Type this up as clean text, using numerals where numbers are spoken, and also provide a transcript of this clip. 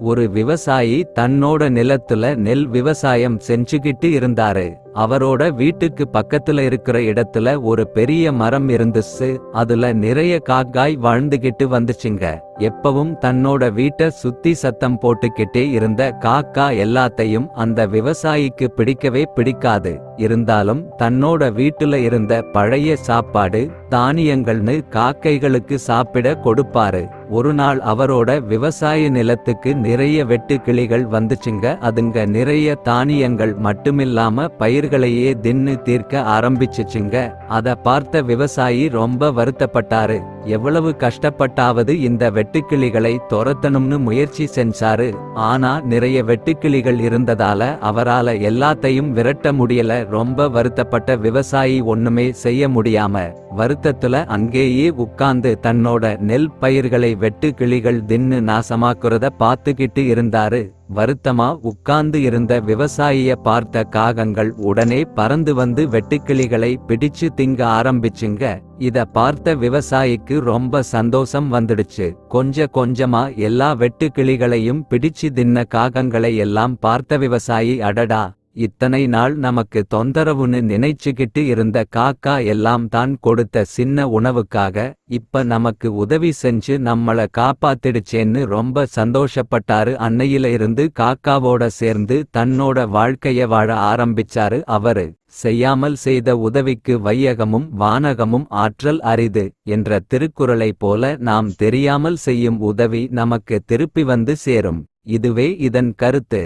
ஒரு விவசாயி தன்னோட நிலத்துல நெல் விவசாயம் செஞ்சுகிட்டு இருந்தாரு. அவரோட வீட்டுக்கு பக்கத்துல இருக்கிற இடத்துல ஒரு பெரிய மரம் இருந்துச்சு. அதுல நிறைய காக்காய் வாழ்ந்துகிட்டு வந்துச்சுங்க. எப்பவும் தன்னோட வீட்டை சுத்தி சத்தம் போட்டுக்கிட்டே இருந்த காக்கா எல்லாத்தையும் அந்த விவசாயிக்கு பிடிக்கவே பிடிக்காது. இருந்தாலும் தன்னோட வீட்டுல இருந்த பழைய சாப்பாடு தானியங்கள்னு காக்கைகளுக்கு சாப்பிட கொடுப்பாரு. ஒரு நாள் அவரோட விவசாய நிலத்துக்கு நிறைய வெட்டுக்கிளிகள் வந்துச்சுங்க. அதுங்க நிறைய தானியங்கள் மட்டுமில்லாம பயிர்களையே தின்னு தீர்க்க ஆரம்பிச்சுச்சுங்க. அத பார்த்த விவசாயி ரொம்ப வருத்தப்பட்டாரு. எவ்வளவு கஷ்டப்பட்டாவது இந்த வெட்டுக்கிளிகளை துரத்தணும்னு முயற்சி செஞ்சாரு. ஆனா நிறைய வெட்டுக்கிளிகள் இருந்ததால அவரால எல்லாத்தையும் விரட்ட முடியல. ரொம்ப வருத்தப்பட்ட விவசாயி ஒண்ணுமே செய்ய முடியாம வருத்தத்துல அங்கேயே உட்கார்ந்து தன்னோட நெல் பயிர்களை வெட்டுக்கிளிகள் தின்னு நாசமாக்குறத பார்த்துக்கிட்டு இருந்தாரு. வருத்தமா உட்கார்ந்து இருந்த விவசாயிய பார்த்த காகங்கள் உடனே பறந்து வந்து வெட்டுக்கிளிகளை பிடிச்சு திங்க ஆரம்பிச்சுங்க. இத பார்த்த விவசாயிக்கு ரொம்ப சந்தோஷம் வந்துடுச்சு. கொஞ்சமா எல்லா வெட்டுக்கிளிகளையும் பிடிச்சு தின்ன காகங்களை எல்லாம் பார்த்த விவசாயி, அடடா, இத்தனை நாள் நமக்கு தொந்தரவுன்னு நினைச்சுக்கிட்டு இருந்த காக்கா எல்லாம் தான் கொடுத்த சின்ன உணவுக்காக இப்ப நமக்கு உதவி செஞ்சு நம்மள காப்பாத்திடுச்சேன்னு ரொம்ப சந்தோஷப்பட்டாரு. அன்னையில இருந்து காக்காவோட சேர்ந்து தன்னோட வாழ்க்கைய வாழ ஆரம்பிச்சாரு. அவரு செய்யாமல் செய்த உதவிக்கு வையகமும் வானகமும் ஆற்றல் அரிது என்ற திருக்குறளைப் போல நாம் தெரியாமல் செய்யும் உதவி நமக்கு திருப்பி வந்து சேரும். இதுவே இதன் கருத்து.